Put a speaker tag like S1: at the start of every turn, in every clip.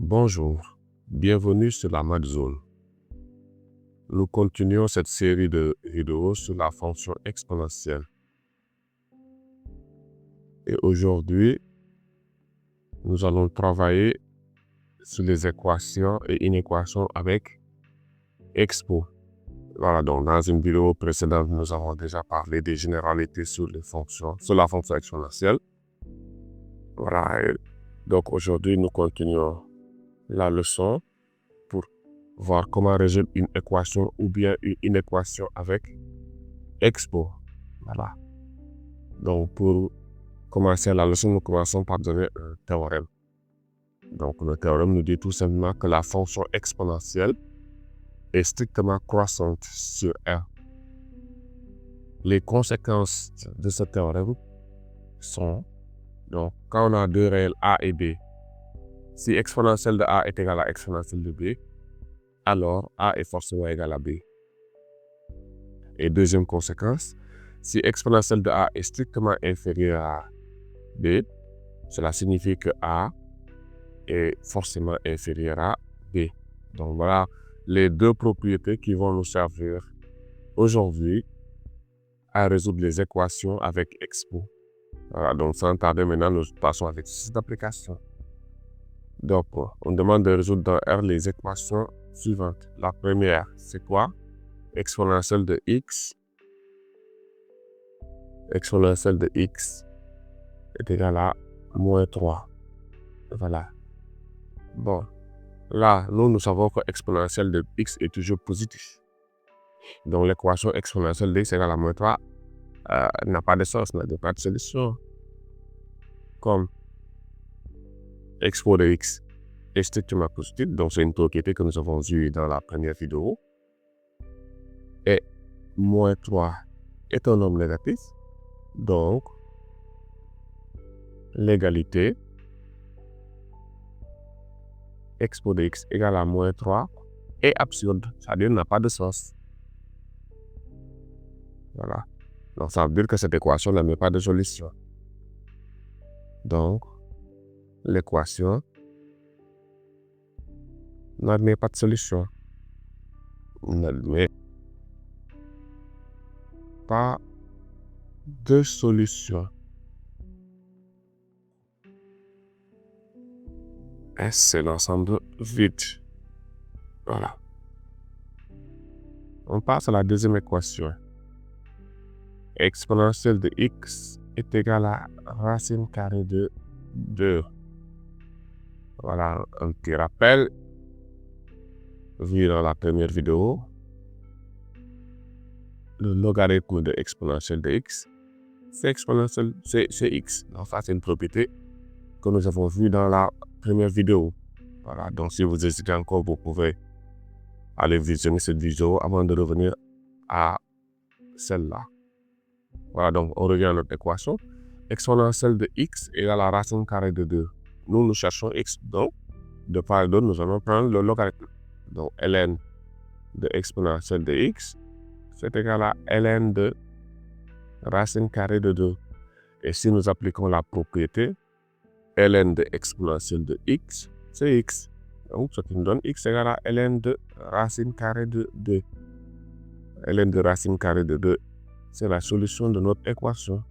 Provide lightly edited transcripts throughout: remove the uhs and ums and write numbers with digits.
S1: Bonjour, bienvenue sur la Math Zone. Nous continuons cette série de vidéos sur la fonction exponentielle. Et aujourd'hui, nous allons travailler sur les équations et inéquations avec expo. Voilà, donc dans une vidéo précédente, nous avons déjà parlé des généralités sur la fonction exponentielle. Voilà, et donc aujourd'hui, nous continuons la leçon pour voir comment résoudre une équation ou bien une inéquation avec expo. Voilà. Donc pour commencer la leçon, nous commençons par donner un théorème. Donc le théorème nous dit tout simplement que la fonction exponentielle est strictement croissante sur R. Les conséquences de ce théorème sont, donc quand on a deux réels A et B, si exponentielle de A est égale à exponentielle de B, alors A est forcément égal à B. Et deuxième conséquence, si exponentielle de A est strictement inférieure à B, cela signifie que A est forcément inférieur à B. Donc voilà les deux propriétés qui vont nous servir aujourd'hui à résoudre les équations avec expo. Voilà, donc sans tarder maintenant, nous passons avec cette application. Donc on demande de résoudre dans R les équations suivantes. La première, c'est quoi? Exponentielle de x. Exponentielle de x est égale à moins 3. Voilà. Bon, là, nous savons que exponentielle de x est toujours positif. Donc l'équation exponentielle de x égale à moins 3 n'a pas de sens, n'a pas de solution. Comme expo de x est strictement positif, donc c'est une propriété que nous avons vue dans la première vidéo. Et moins 3 est un nombre négatif, donc l'égalité expo de x égale à moins 3 est absurde, c'est-à-dire n'a pas de sens. Voilà. Donc ça veut dire que cette équation n'a pas de solution. Donc l'équation n'admet pas de solution. N'admet pas de solution. S, c'est l'ensemble vide. Voilà. On passe à la deuxième équation. Exponentielle de x est égale à racine carrée de 2. Voilà un petit rappel vu dans la première vidéo. Le logarithme de exponentielle de x, c'est exponentielle, c'est x. Donc ça, c'est une propriété que nous avons vue dans la première vidéo. Voilà, donc si vous hésitez encore, vous pouvez aller visionner cette vidéo avant de revenir à celle-là. Voilà, donc on revient à notre équation. Exponentielle de x égale à racine carrée de 2. Nous cherchons x, donc de part et d'autre, nous allons prendre le logarithme. Donc ln de exponentielle de x, c'est égal à ln de racine carrée de 2. Et si nous appliquons la propriété, ln de exponentielle de x, c'est x. Donc ce qui nous donne x égale à ln de racine carrée de 2. ln de racine carrée de 2, c'est la solution de notre équation.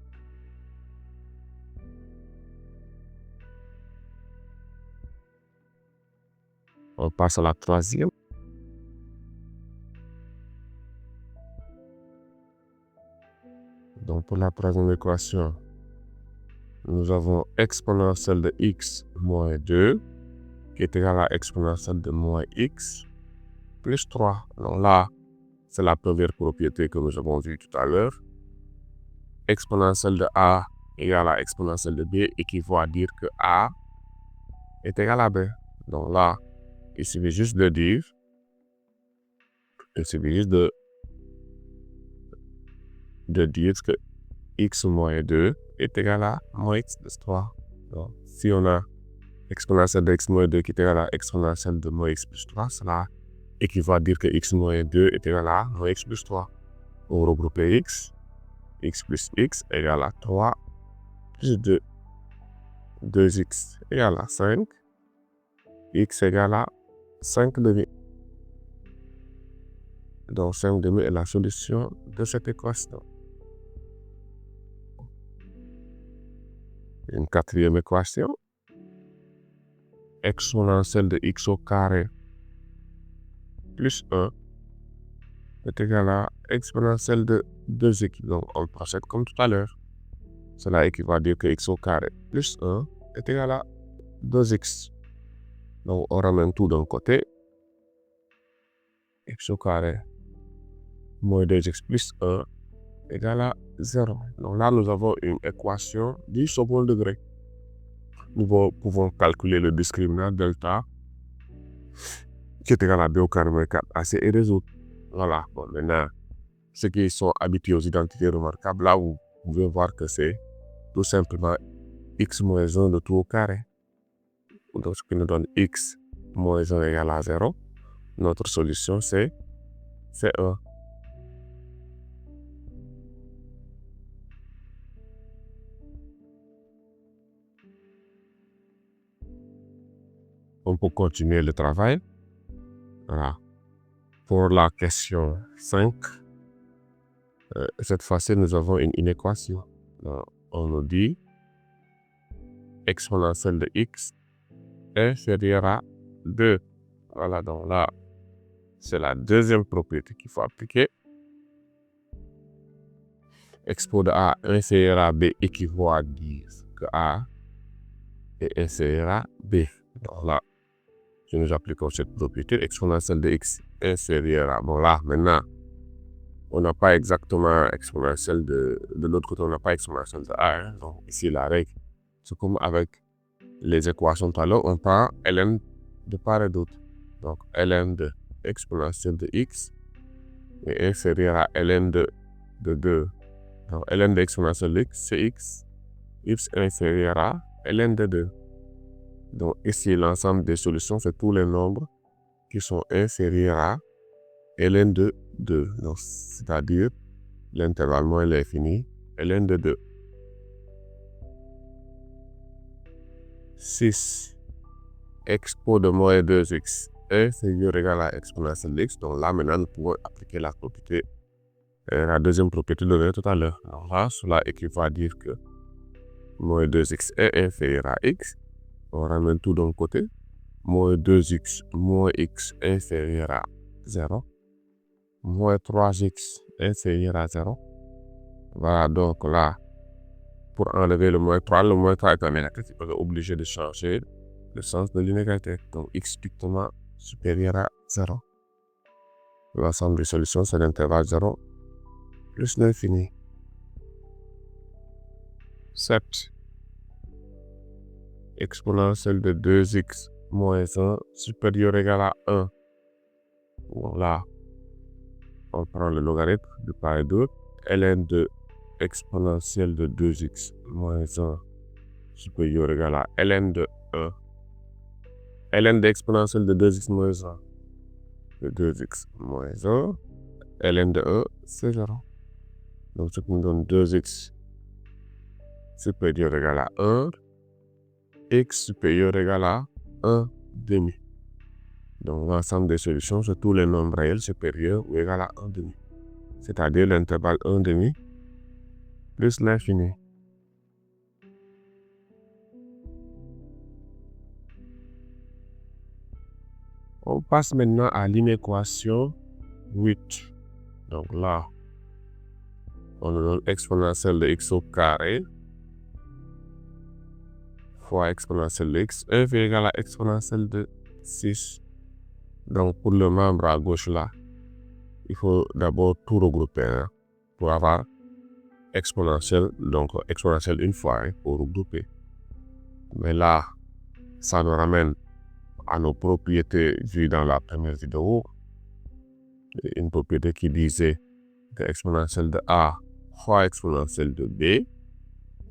S1: On passe à la troisième. Donc pour la troisième équation, nous avons exponentielle de x moins 2 qui est égale à exponentielle de moins x plus 3. Donc là, c'est la première propriété que nous avons vue tout à l'heure. Exponentielle de a égale à exponentielle de b équivaut à dire que a est égal à b. Donc là, il suffit juste de dire, que x moins 2 est égal à moins x plus 3. Donc si on a exponentielle de x moins 2 qui est égal à exponentielle de moins x plus 3, cela équivaut à dire que x moins 2 est égal à moins x plus 3. On regroupe les x plus x égale à 3 plus 2. 2x égale à 5. x égale à 5 demi. Donc 5 demi est la solution de cette équation. Une quatrième équation, exponentielle de x au carré plus 1 est égal à exponentielle de 2x. Donc on procède comme tout à l'heure. Cela équivaut à dire que x au carré plus 1 est égal à 2x. Donc on ramène tout d'un côté. X au carré moins 2x plus 1 égale à 0. Donc là, nous avons une équation du second degré. Nous pouvons calculer le discriminant delta qui est égal à b au carré moins 4ac et résoudre. Voilà. Bon, maintenant, ceux qui sont habitués aux identités remarquables, là, vous pouvez voir que c'est tout simplement x moins 1 de tout au carré. Donc, ce qui nous donne x moins 1 égale à 0. Notre solution, c'est 1. On peut continuer le travail. Voilà. Pour la question 5, cette fois-ci, nous avons une équation. Donc, on nous dit exponentielle de x inférieure à 2. Voilà, donc là, c'est la deuxième propriété qu'il faut appliquer. Expo de a inférieur à b équivaut à dire que a est inférieur à b. Donc là, si nous appliquons cette propriété, exponentielle de x inférieure à... Bon là, maintenant, on n'a pas exactement exponentielle de l'autre côté, on n'a pas exponentielle de a. Hein. Donc ici, la règle, c'est comme avec les équations tout à l'heure, on prend ln de part et d'autre. Donc ln de exponentielle de x est inférieur à ln de 2. Donc ln de exponentielle de x, c'est x inférieur à ln de 2. Donc ici, l'ensemble des solutions, c'est tous les nombres qui sont inférieurs à ln de 2. Donc, c'est-à-dire l'intervalle moins l'infini, ln de 2. 6. Expo de moins 2x inférieur ou égal à exponentielle de x. Donc là, maintenant, nous pouvons appliquer la propriété, la deuxième propriété donnée tout à l'heure. Alors là, cela équivaut à dire que moins 2x est inférieur à x. On ramène tout d'un côté. Moins 2x moins x inférieur à 0. Moins 3x inférieur à 0. Voilà, donc là, pour enlever le moins 3 est un négatif, on est obligé de changer le sens de l'inégalité. Donc x strictement supérieur à 0. L'ensemble des solutions, c'est l'intervalle 0 plus l'infini. 7. Exponentielle de 2x moins 1 supérieur ou égal à 1. Bon, là, on prend le logarithme de part et d'autre. ln de exponentielle de 2x moins 1 supérieur ou égal à ln de 1. ln de exponentielle de 2x moins 1 de 2x moins 1. ln de 1, c'est 0. Donc, ce qui nous donne 2x supérieur ou égal à 1. X supérieur ou égal à 1 demi. Donc, l'ensemble des solutions, c'est tous les nombres réels supérieurs ou égal à 1 demi. C'est-à-dire l'intervalle 1 demi plus l'infini. On passe maintenant à l'inéquation 8. Donc là, on nous donne exponentielle de x au carré fois exponentielle de x égal à exponentielle de 6. Donc pour le membre à gauche là, il faut d'abord tout regrouper hein, pour avoir exponentielle, donc exponentielle une fois hein, pour regrouper. Mais là, ça nous ramène à nos propriétés vues dans la première vidéo. Une propriété qui disait que exponentielle de a fois exponentielle de b,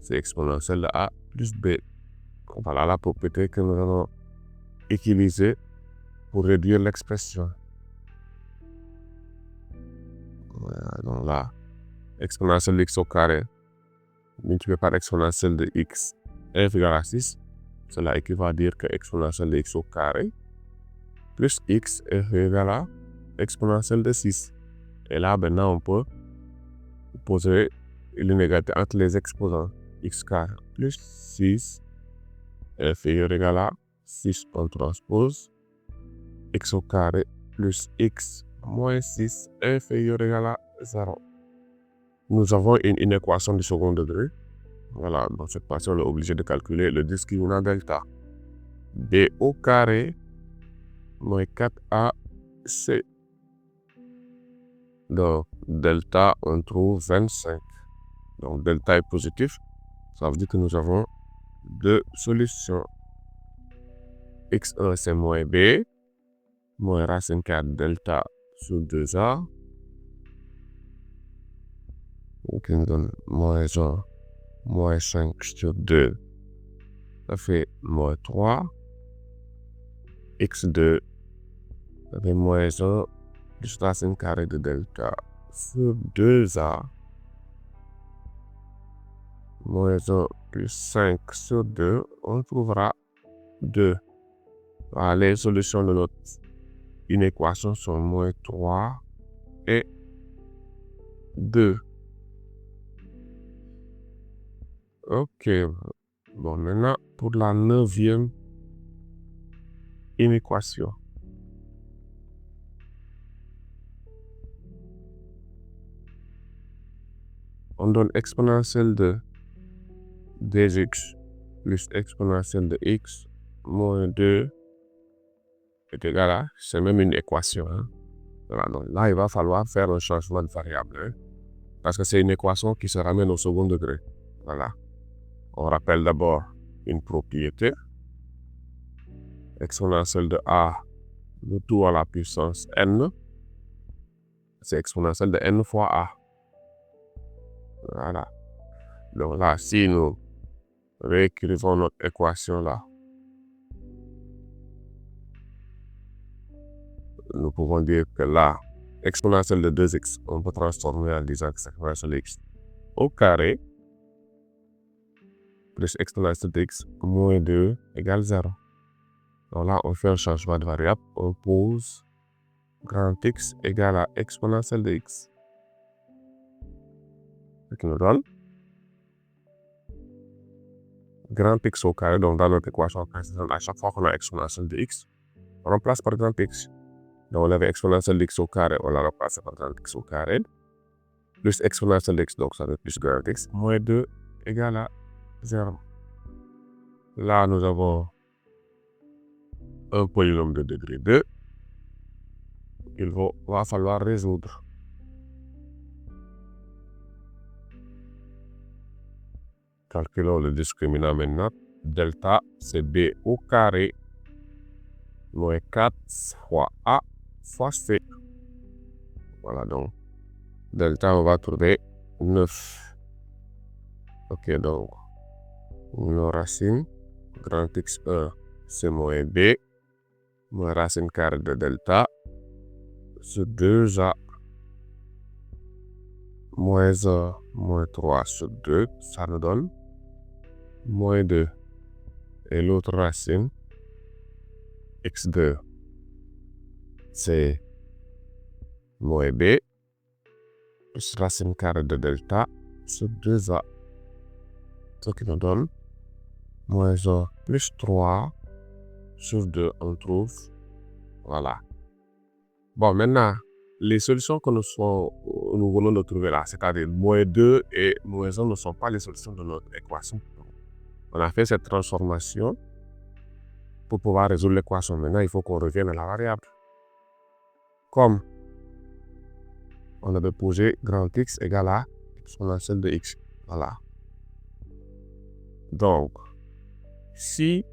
S1: c'est exponentielle de a plus b. Voilà la propriété que nous allons utiliser pour réduire l'expression. Voilà, donc là, exponentielle de x au carré multiplié par exponentielle de x f égale à 6. cela équivaut à dire que exponentielle de x au carré plus x est égal à exponentielle de 6. Et là, maintenant, on peut poser l'inégalité entre les exposants. X carré plus 6 est inférieur ou égal à 6, on transpose. X au carré plus x moins 6 est inférieur ou égal à 0. Nous avons une équation du second degré. Voilà, dans cette fois-ci, on est obligé de calculer le discriminant delta. B au carré moins 4AC. Donc, delta, on trouve 25. Donc, delta est positif. Ça veut dire que nous avons deux solutions. X1, c'est moins B, moins racine 4 delta sur 2A. Donc, il nous donne moins 1, moins 5 sur 2. Ça fait moins 3. X2, ça fait moins 1 plus racine carrée de delta sur 2A. Moins 1 plus 5 sur 2, on trouvera 2. Alors, les solutions de notre inéquation sont moins 3 et 2. Ok. Bon, maintenant, pour la 9e inéquation. On donne exponentielle de dx plus exponentielle de x moins 2 est égal à, c'est même une équation. Hein? Voilà, donc là, il va falloir faire un changement de variable. Hein? Parce que c'est une équation qui se ramène au second degré. Voilà. On rappelle d'abord une propriété. Exponentielle de a, le tout à la puissance n. C'est exponentielle de n fois a. Voilà. Donc là, si nous réécrivons notre équation là, nous pouvons dire que là, exponentielle de 2x, on peut transformer en disant que c'est exponentielle de x au carré plus exponentielle de x moins 2 égale 0. Donc là, on fait un changement de variable, on pose grand x égale à exponentielle de x. Ce qui nous donne grand x au carré, donc dans notre équation, à chaque fois qu'on a exponentielle de x, on remplace par grand x. Donc on avait exponentielle de x au carré, on l'a remplacé par grand x au carré, plus exponentielle de x, donc ça fait plus grand x, moins 2 égale à 0. Là, nous avons un polynôme de degré 2. Il va falloir résoudre. Calculons le discriminant maintenant. Delta, c'est b au carré moins 4 fois a fois c. Voilà, donc delta, on va trouver 9. Ok, donc nos racines, grand x1, c'est moins b, moins racine carrée de delta sur 2a, moins 1, moins 3 sur 2, ça nous donne moins 2. Et l'autre racine, x2, c'est moins b, plus racine carrée de delta sur 2a. Ce qui nous donne moins 1 plus 3 sur 2, on trouve, voilà. Bon, maintenant, les solutions que nous venons de trouver là, c'est-à-dire moins 2 et moins 1 ne sont pas les solutions de notre équation. On a fait cette transformation pour pouvoir résoudre l'équation. Maintenant, il faut qu'on revienne à la variable. Comme on avait posé grand x égale à exponentielle de x. Voilà. Donc, si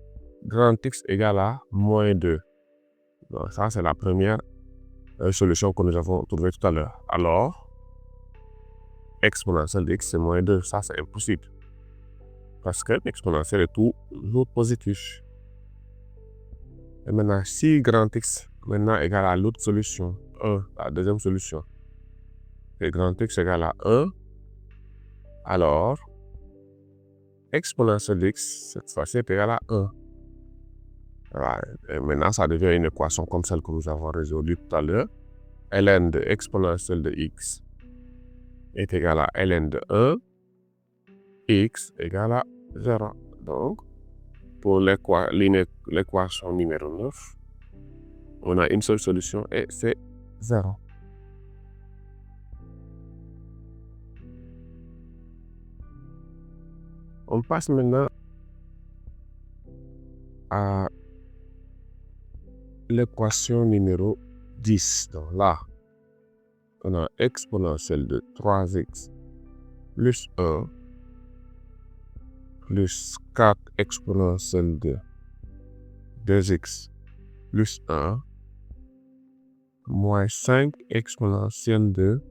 S1: grand x égale à moins 2, donc ça c'est la première solution que nous avons trouvée tout à l'heure. Alors, exponentielle de x c'est moins 2, ça c'est impossible. Parce que l'exponentielle est toujours positif. Et maintenant, si grand x maintenant égale à l'autre solution, 1, la deuxième solution, et grand x égale à 1, alors exponentielle de x, cette fois-ci, est égale à 1. Voilà. Et maintenant, ça devient une équation comme celle que nous avons résolue tout à l'heure. ln de exponentielle de x est égal à ln de 1, x égale à 0. Donc, pour l'équation numéro 9, on a une seule solution et c'est 0. On passe maintenant à l'équation numéro 10. Donc là, on a exponentielle de 3x plus 1 plus 4 exponentielle de 2x plus 1 moins 5 exponentielle de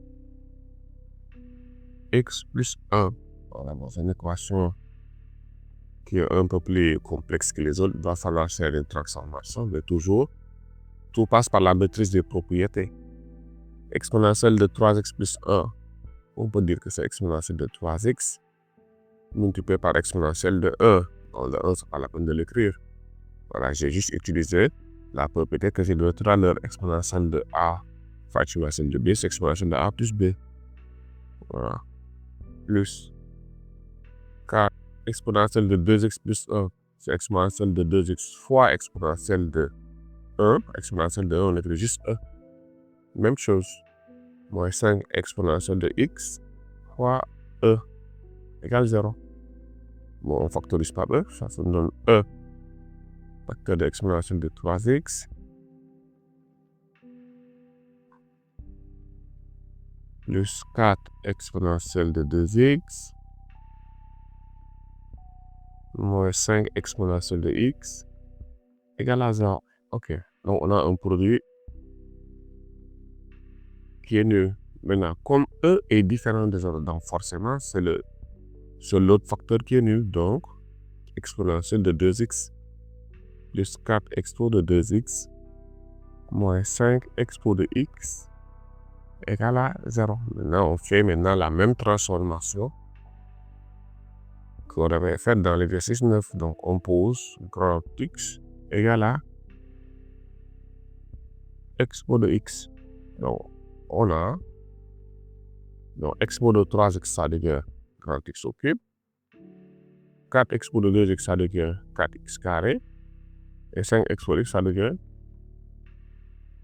S1: x plus 1. Voilà, dans une équation qui est un peu plus complexe que les autres, il va falloir faire une transformation, mais toujours, tout passe par la maîtrise des propriétés. Exponentielle de 3x plus 1, on peut dire que c'est exponentielle de 3x multiplié par exponentielle de 1. Donc le 1, c'est pas la peine de l'écrire. Voilà, j'ai juste utilisé la propriété que j'ai donnée tout à l'heure, exponentielle de a fois exponentielle de b, c'est exponentielle de a plus b. Voilà. Plus 4 exponentielle de 2x plus 1, c'est exponentielle de 2x fois exponentielle de 1. Exponentielle de 1, on écrit juste 1. Même chose. Moins 5 exponentielle de x fois e égale 0. Bon, on factorise par e, ça nous donne e facteur de exponentielle de 3x plus 4 exponentielle de 2x moins 5 exponentielle de x égale à 0. Ok, donc on a un produit qui est nul. Maintenant, comme e est différent des autres, donc forcément, c'est l'autre facteur qui est nul. Donc, exponentielle de 2x plus 4 expo de 2x moins 5 expo de x égale à 0. Maintenant, on fait la même transformation qu'on avait faite dans l'exercice 9. Donc, on pose grand x égale à expo de x. Donc, on a expo de 3x, ça devient grand x au cube. 4 expo de 2x, ça devient 4x carré. Et 5 expo de x, ça devient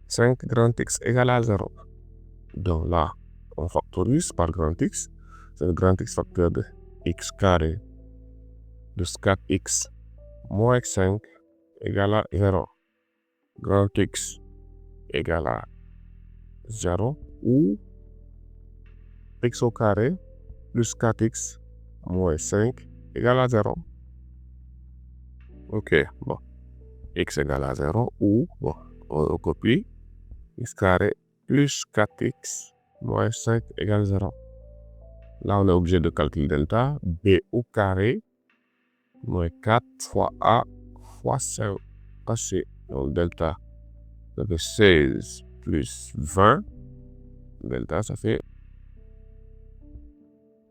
S1: 5 grand x égale à 0. Donc là, on factorise par grand x. C'est le grand x facteur de x carré plus 4x moins 5 égale à 0. Grand x égale à 0 ou x au carré plus 4x moins 5 égale à 0. Ok, bon. X égale à 0 ou, bon, on copie, x carré plus 4x moins 5 égale 0. Là, on est obligé de calculer delta. B au carré moins 4 fois a fois 5 caché. Donc delta, ça fait 16 plus 20. Delta, ça fait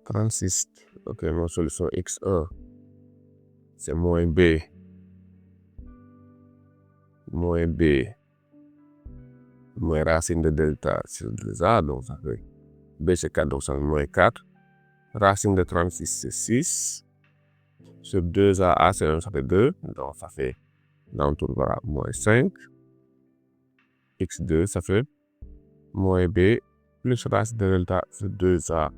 S1: 36. Ok, mon solution x1, c'est moins b. Moins b. Moins racine de delta sur 2a, donc ça fait b c'est 4, donc ça fait moins 4. Racine de 36, c'est 6. Sur 2a, a c'est 1, ça fait 2. Donc ça fait, là on trouvera moins 5. x2, ça fait moins b plus racine de delta sur 2a.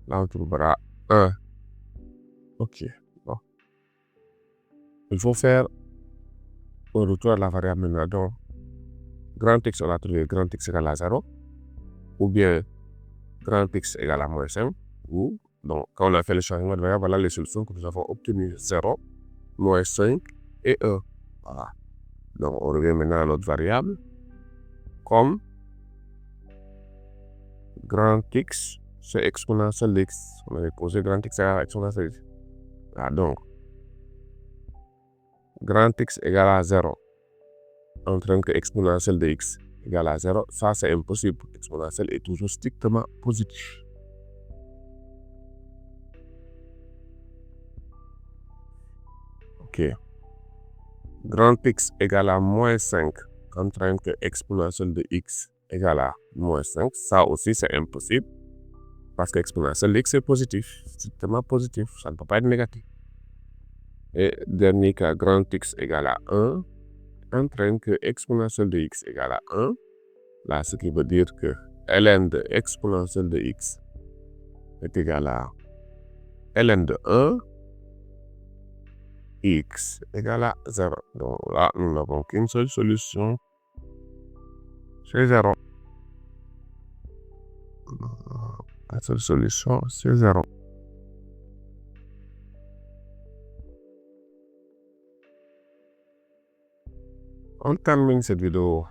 S1: Là on trouvera 1. Ok, bon. Il faut faire un retour à la variable maintenant. Donc, grand x, on a trouvé grand x égale à 0. Ou bien grand x égale à moins 5. Ou, donc, quand on a fait le changement de variable, voilà les solutions que nous avons obtenues. 0, moins 5 et 1. Voilà. Donc, on revient maintenant à notre variable. Comme grand x, c'est exponentielle de x. On avait posé grand x égale à exponentielle de x. Voilà, donc, grand x égale à 0. En tant que exponentielle de x égale à 0, ça c'est impossible. Exponentielle est toujours strictement positif. Ok. grand X égale à moins 5, contrainte que exponentielle de X égale à moins 5, ça aussi c'est impossible. Parce que exponentielle de X est positif, strictement positif, ça ne peut pas être négatif. Et dernier cas, grand X égale à 1, entraîne que exponentielle de X égale à 1. Là, ce qui veut dire que ln de exponentielle de X est égal à ln de 1, X égale à 0. Donc là, nous n'avons qu'une seule solution, c'est 0. La seule solution, c'est 0. On termine cette vidéo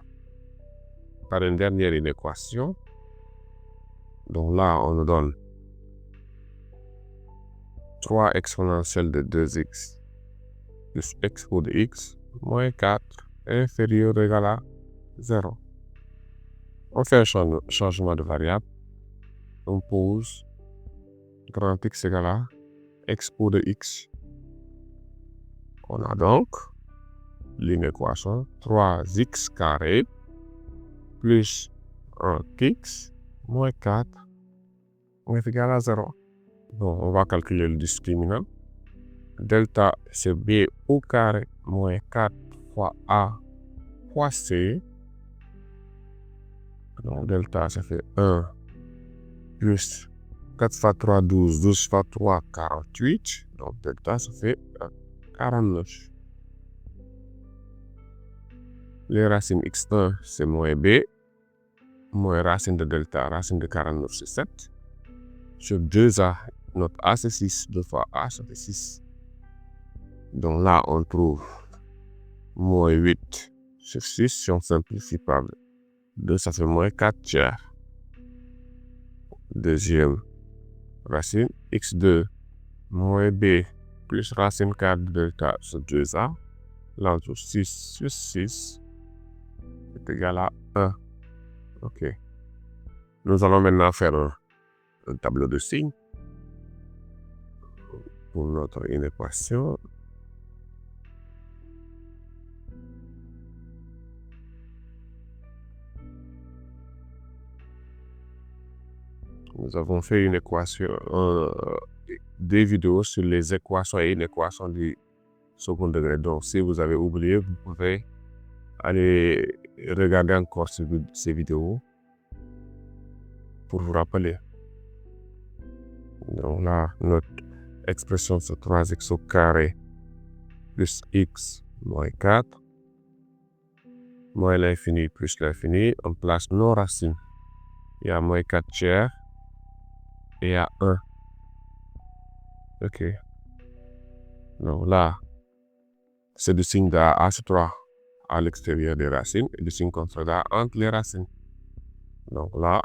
S1: par une dernière inéquation. Donc là, on nous donne 3 exponentielle de 2x plus expo de x moins 4 inférieur ou égal à 0. On fait un changement de variable. On pose grand X égale à expo de x. On a donc l'inéquation 3x carré plus 1x moins 4 est égal à 0. Donc, on va calculer le discriminant. Delta, c'est b au carré moins 4 fois a fois c. Donc, delta, ça fait 1 plus 4 fois 3, 12, 12 fois 3, 48. Donc, delta, ça fait 49. Les racines x1, c'est moins b, moins racine de delta, racine de 49, c'est 7. Sur 2a, notre a, c'est 6. 2 fois a, ça fait 6. Donc là, on trouve moins 8 sur 6. Si on simplifie par 2, ça fait moins 4 tiers. Deuxième racine, x2, moins b, plus racine 4 de delta sur 2a. Là, on trouve 6 sur 6 est égal à 1. OK. Nous allons maintenant faire un tableau de signes pour notre inéquation. Nous avons fait une équation, des vidéos sur les équations et inéquations du second degré. Donc, si vous avez oublié, vous pouvez aller regarder encore ces vidéos pour vous rappeler. Donc là, notre expression c'est 3x au carré plus x moins 4 moins l'infini plus l'infini. On place nos racines. Il y a moins 4 tiers et il y a 1. OK. Donc là, c'est du signe d'A sur 3 à l'extérieur des racines et du signe contraire entre les racines. Donc là,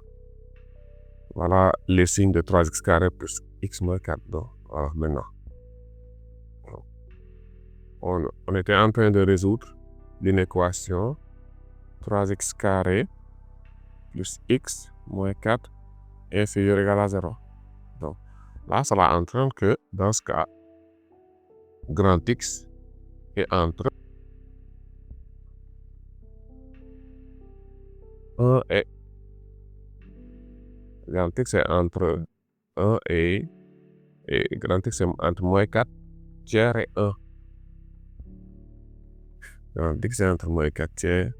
S1: voilà les signes de 3x carré plus x moins 4. Donc, voilà, maintenant. On était en train de résoudre l'inéquation 3x carré plus x moins 4 inférieur ou égal à 0. Donc, là, cela entraîne que, dans ce cas, grand X est entre 1 et grand X est entre 1 et grand X est entre moins 4 tiers et 1. Grand X est entre moins 4 tiers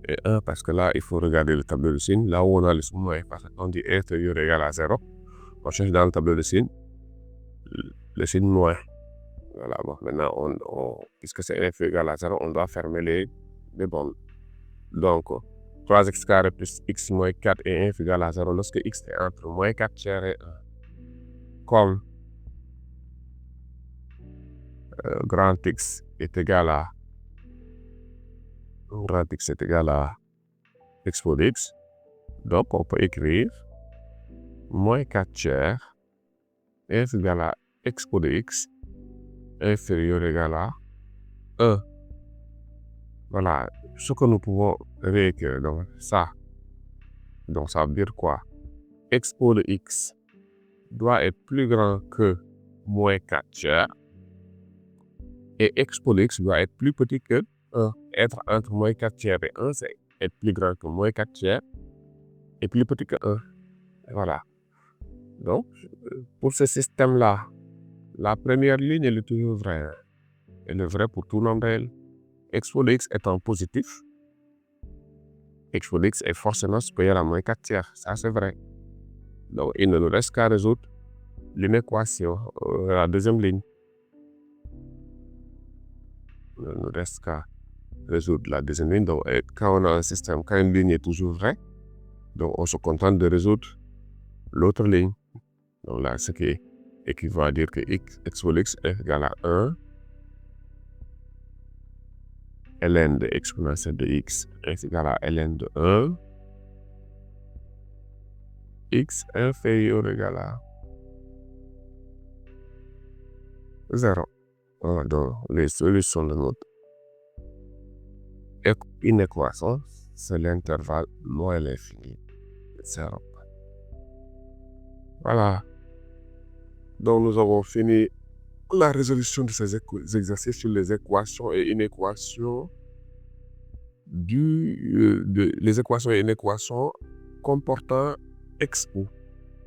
S1: et 1 parce que là, il faut regarder le tableau de signes. Là où on a le signe moins, parce qu'on dit inférieur ou égal à 0, on cherche dans le tableau de signes le signe moins. Voilà, bon, maintenant, puisque c'est inférieur ou égal à 0, on doit fermer les bornes. Donc, 3x carré plus x moins 4 est inférieur ou égal à 0 lorsque x est entre moins 4 tiers et 1. Comme grand X est égal à expo de x, donc on peut écrire moins 4 tiers est égal à expo de x inférieur ou égal à 1. Voilà ce que nous pouvons réécrire. Donc ça veut dire quoi? Expo de x doit être plus grand que moins 4 tiers Et expo de x doit être plus petit que 1. Être entre moins 4 tiers et 1, c'est être plus grand que moins 4 tiers et plus petit que 1. Voilà. Donc, pour ce système-là, la première ligne, elle est toujours vraie. Elle est vraie pour tout nombre réel. Expo de x étant positif, expo de x est forcément supérieur à moins 4 tiers. Ça, c'est vrai. Donc, il ne nous reste qu'à résoudre l'inéquation, la deuxième ligne. Il ne nous reste qu'à résoudre la deuxième ligne. Donc, quand on a un système, quand une ligne est toujours vraie, donc on se contente de résoudre l'autre ligne. Donc là, ce qui équivaut à dire que expo de x est égal à 1 ln de exponentielle de x est égal à ln de 1 x inférieur ou égal à 0. Voilà, donc les solutions de notre inéquation, c'est l'intervalle moins l'infini de 0. Voilà. Donc nous avons fini la résolution de ces exercices sur les équations et inéquations les équations et inéquations comportant expo.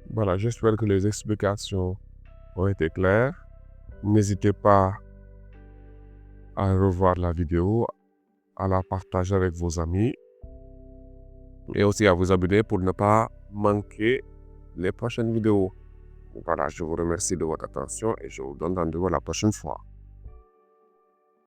S1: Voilà, j'espère que les explications ont été claires. N'hésitez pas à revoir la vidéo, à la partager avec vos amis et aussi à vous abonner pour ne pas manquer les prochaines vidéos. Voilà, je vous remercie de votre attention et je vous donne rendez-vous la prochaine fois.